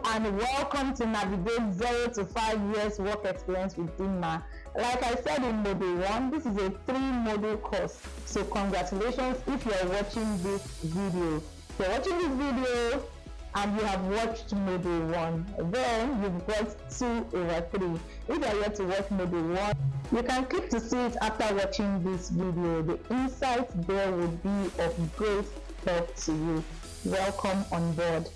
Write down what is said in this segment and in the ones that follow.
and welcome to Navigate 0 to 5 years work experience with Dimma. Like I said in Module 1, this is a 3-module course. So congratulations if you are watching this video. If you're watching this video and you have watched Module 1, then you've got 2/3. If you are yet to watch Module 1, you can click to see it after watching this video. The insights there will be of great help to you. Welcome on board.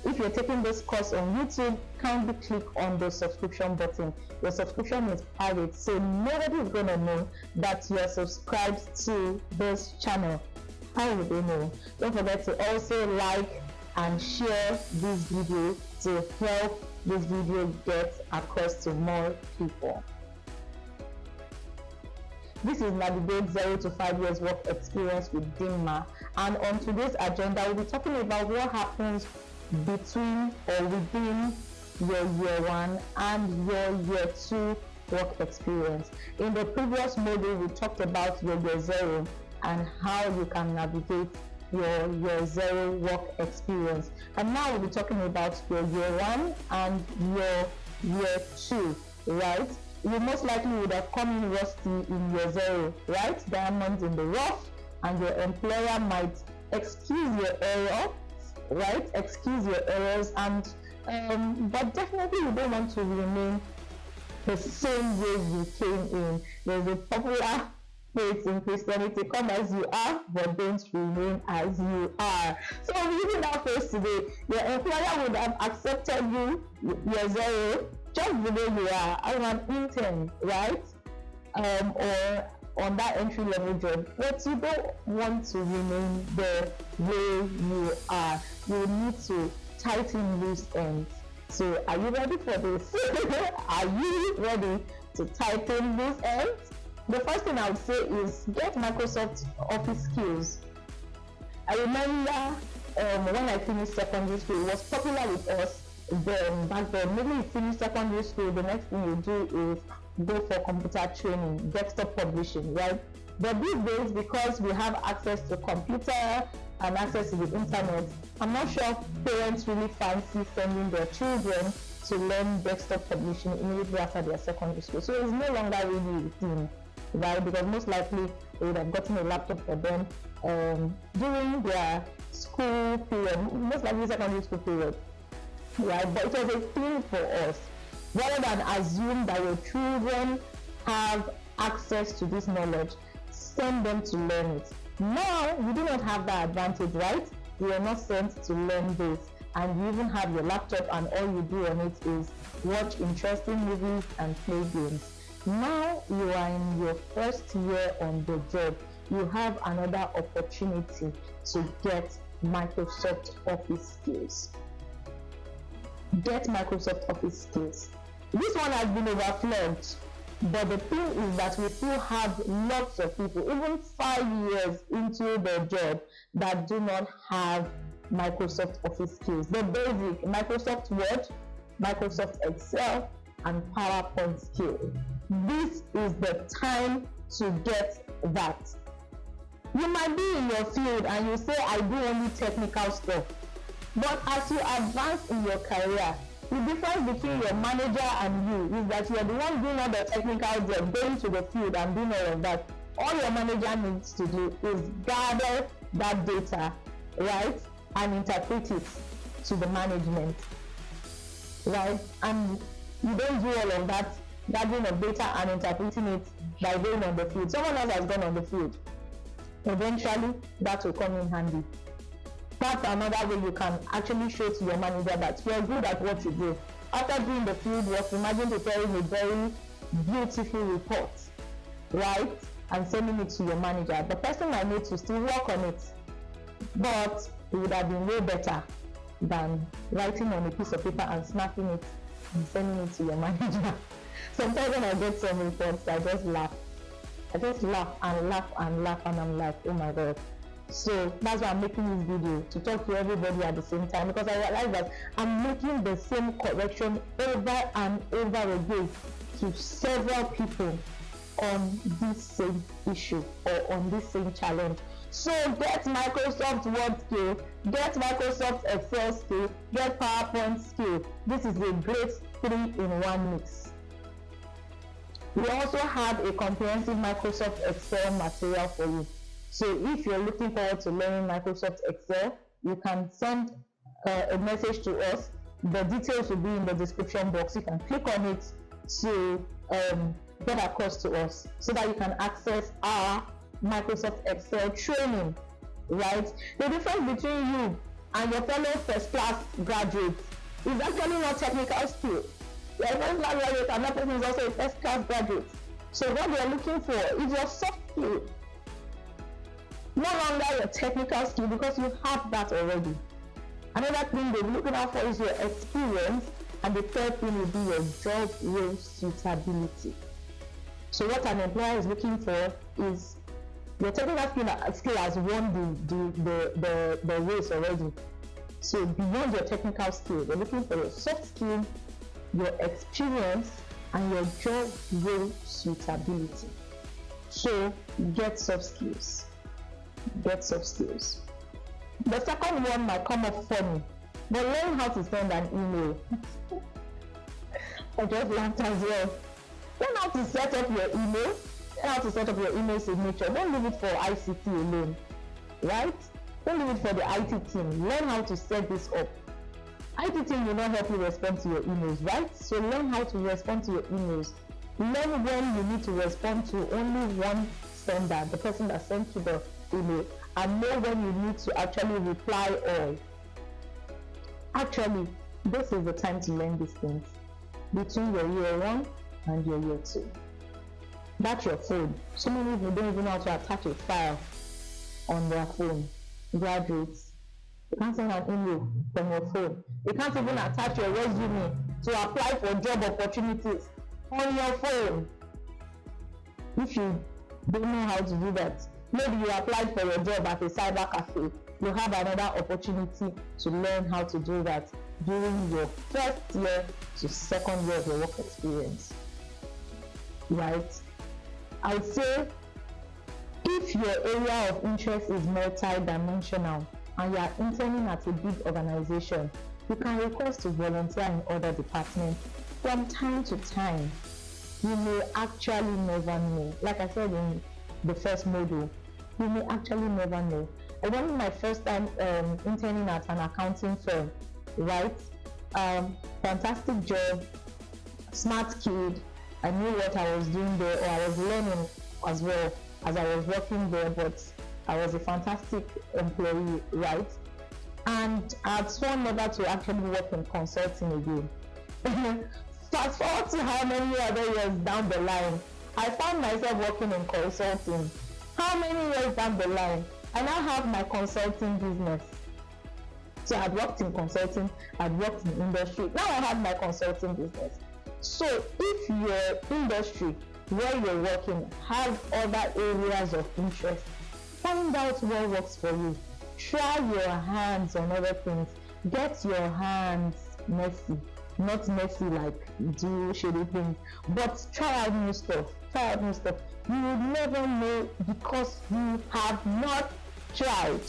If you're taking this course on YouTube, kindly click on the subscription button. Your subscription is private, so nobody is going to know that you are subscribed to this channel. How will they know? Don't forget to also like and share this video to help this video get across to more people. This is Navigate 0 to 5 years work experience with Dimma, and on today's agenda we'll be talking about what happens between or within your year 1 and your year 2 work experience. In the previous module we talked about your year 0 and how you can navigate your year 0 work experience, and now we'll be talking about your year 1 and your year 2, right? You most likely would have come in rusty in year 0, right? Diamonds in the rough, and your employer might excuse your error, right? Excuse your errors, and but definitely you don't want to remain the same way you came in. There's a popular phrase in Christianity: come as you are, but don't remain as you are. So I'm using that phrase today. Your employer would have accepted you year 0 just the way you are as an intern, right? Or on that entry level job, but you don't want to remain the way you are. You need to tighten loose ends. So are you ready for this? Are you ready to tighten loose ends? The first thing I would say is get Microsoft Office skills. I remember when I finished secondary school, it was popular with us then back then. Maybe you finish secondary school, the next thing you do is go for computer training, desktop publishing, right? But these days, because we have access to computer and access to the internet, I'm not sure parents really fancy sending their children to learn desktop publishing immediately after their secondary school. So it's no longer really a thing, right? Because most likely they would have gotten a laptop for them during their school period, most likely secondary school period, right? But it was a thing for us. Rather than assume that your children have access to this knowledge, send them to learn it. Now, you do not have that advantage, right? You are not sent to learn this, and you even have your laptop, and all you do on it is watch interesting movies and play games. Now, you are in your first year on the job. You have another opportunity to get Microsoft Office skills. Get Microsoft Office skills. This one has been overflowed, but the thing is that we still have lots of people, even 5 years into the job, that do not have Microsoft Office skills. The basic Microsoft Word, Microsoft Excel, and PowerPoint skill. This is the time to get that. You might be in your field and you say, I do only technical stuff. But as you advance in your career, the difference between your manager and you is that you are the one doing all the technical job, going to the field and doing all of that. All your manager needs to do is gather that data, right, and interpret it to the management, right? And you don't do all of that gathering of data and interpreting it by going on the field. Someone else has gone on the field. Eventually, that will come in handy. That's another way you can actually show to your manager that you are good at what you do. After doing the field work, imagine preparing a very beautiful report, right, and sending it to your manager. The person might need to still work on it, but it would have been way better than writing on a piece of paper and snapping it and sending it to your manager. Sometimes when I get some reports, I just laugh. I just laugh and laugh and laugh, and I'm like, oh my God. So that's why I'm making this video, to talk to everybody at the same time, because I realize that I'm making the same correction over and over again to several people on this same issue or on this same challenge. So get Microsoft Word skill, get Microsoft Excel skill, get PowerPoint skill. This is a great 3-in-1 mix. We also have a comprehensive Microsoft Excel material for you. So if you're looking forward to learning Microsoft Excel, you can send a message to us. The details will be in the description box. You can click on it to get across to us so that you can access our Microsoft Excel training, right? The difference between you and your fellow first class graduates is actually not technical skill. Your first class graduate, another person is also a first class graduate. So what they're looking for is your soft skill, no longer your technical skill, because you have that already. Another thing they're looking out for is your experience, and the third thing will be your job role suitability. So what an employer is looking for is your technical skill has won the race already. So beyond your technical skill, they're looking for your soft skill, your experience, and your job role suitability. So get soft skills. Get soft skills. The second one might come up funny, but learn how to send an email. I just laughed as well. Learn how to set up your email. Learn how to set up your email signature. Don't leave it for ICT alone, right? Don't leave it for the IT team. Learn how to set this up. IT team will not help you respond to your emails, right? So learn how to respond to your emails. Learn when you need to respond to only one sender, the person that sent you the email, and know when you need to actually reply all. Actually, this is the time to learn these things between your year 1 and your year 2. That's your phone. So many people don't even know how to attach a file on their phone. Graduates, you can't send an email from your phone. You can't even attach your resume to apply for job opportunities on your phone. If you don't know how to do that, maybe you applied for your job at a cyber cafe. You have another opportunity to learn how to do that during your first year to second year of your work experience, right? I would say if your area of interest is multidimensional and you are interning at a big organization, you can request to volunteer in other departments from time to time. You may actually never know. Like I said in the first module, you may actually never know. I remember my first time interning at an accounting firm, right? Fantastic job, smart kid. I knew what I was doing there, or I was learning as well as I was working there, but I was a fantastic employee, right? And I had sworn never to actually work in consulting again. Fast forward to how many other years down the line, I found myself working in consulting. How many years down the line, I now have my consulting business. So I'd worked in consulting, I'd worked in industry, now I have my consulting business. So if your industry where you're working have other areas of interest, find out what works for you. Try your hands on other things. Get your hands messy. Not messy like do shady things, but try out new stuff. Try out new stuff. You will never know because you have not tried.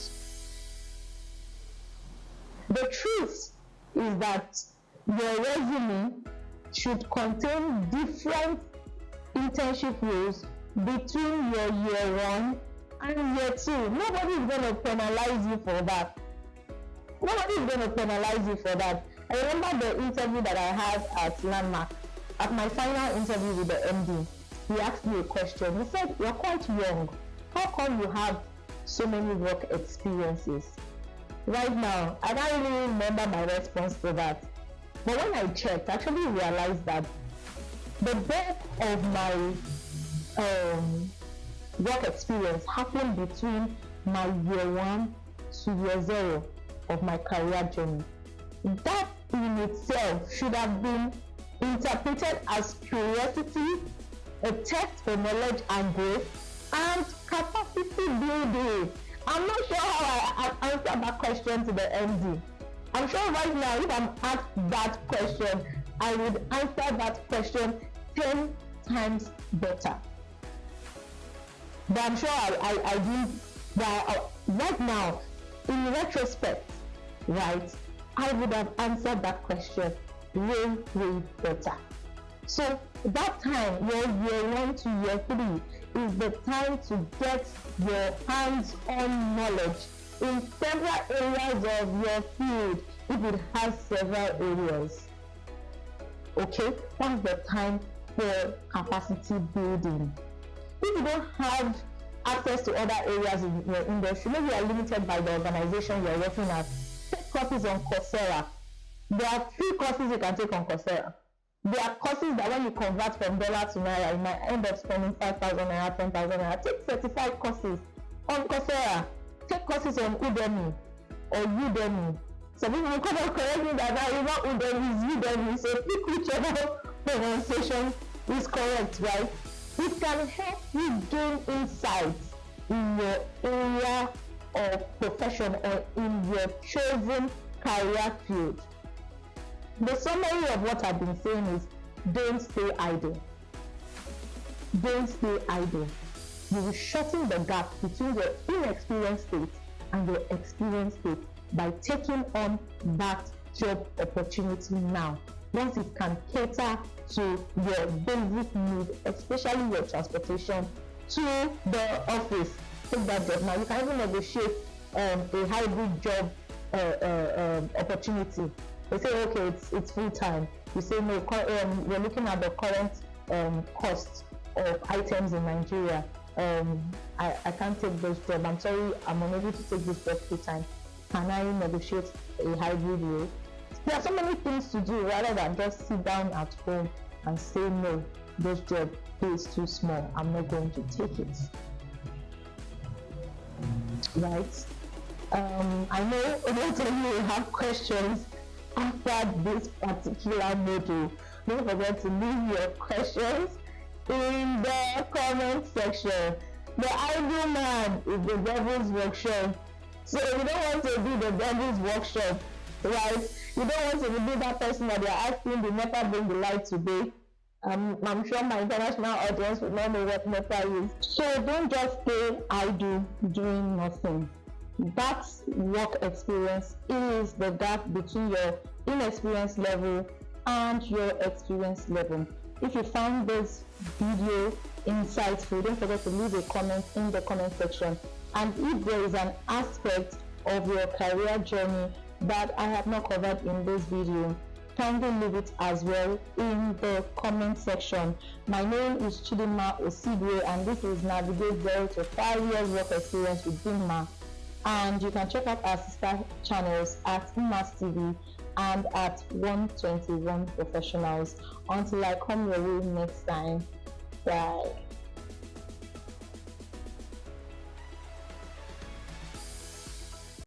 The truth is that your resume should contain different internship roles between your year 1 and year 2. Nobody is going to penalize you for that. Nobody is going to penalize you for that. I remember the interview that I had at Landmark. At my final interview with the MD, he asked me a question. He said, "You're quite young. How come you have so many work experiences?" Right now, I don't really remember my response to that. But when I checked, I actually realized that the depth of my work experience happened between my year 1 to year 0 of my career journey. That in itself should have been interpreted as curiosity, a test for knowledge and growth, and capacity building. I'm not sure how I answered that question to the MD. I'm sure right now, if I'm asked that question, I would answer that question 10 times better. But I'm sure I didn't. But right now, in retrospect, right, I would have answered that question way, way better. So that time, your year 1 to year 3, is the time to get your hands-on knowledge in several areas of your field, if it has several areas. Okay, that's the time for capacity building. If you don't have access to other areas in your industry, maybe you are limited by the organization you're working at, take courses on Coursera. There are 3 courses you can take on Coursera. There are courses that when you convert from dollar to naira, you might end up spending 5,000 naira, 10,000 naira. Take certified courses on Coursera. Take courses on Udemy or Udemy. Some people will come and correct me that now not Udemy, is Udemy. So pick whichever pronunciation is correct, right? It can help you gain insights in your area of profession or in your chosen career field. The summary of what I've been saying is, don't stay idle. Don't stay idle. You will shorten the gap between your inexperienced state and your experienced state by taking on that job opportunity now. Once it can cater to your basic needs, especially your transportation to the office, take that job now. You can even negotiate a hybrid job opportunity. They say, okay, it's full time. You say, no, we're looking at the current cost of items in Nigeria. I can't take this job. I'm sorry, I'm unable to take this job full time. Can I negotiate a hybrid role? There are so many things to do rather than just sit down at home and say, no, this job is too small. I'm not going to take it. Right? I know a lot of you have questions after this particular module. Don't forget to leave your questions in the comment section. The ideal man is the devil's workshop. So if you don't want to be the devil's workshop, right? You don't want to be that person that they're asking to never bring the light today. I'm sure my international audience will not know what NEPA is. So don't just stay idle doing nothing. That work experience is the gap between your inexperience level and your experience level. If you found this video insightful, don't forget to leave a comment in the comment section. And if there is an aspect of your career journey that I have not covered in this video, kindly leave it as well in the comment section. My name is Chidinma Osigwe, and this is Navigate 0 to 5 years work experience with Dimma. And you can check out our sister channels at Mmas TV and at 121 Professionals. Until I come your way next time, bye.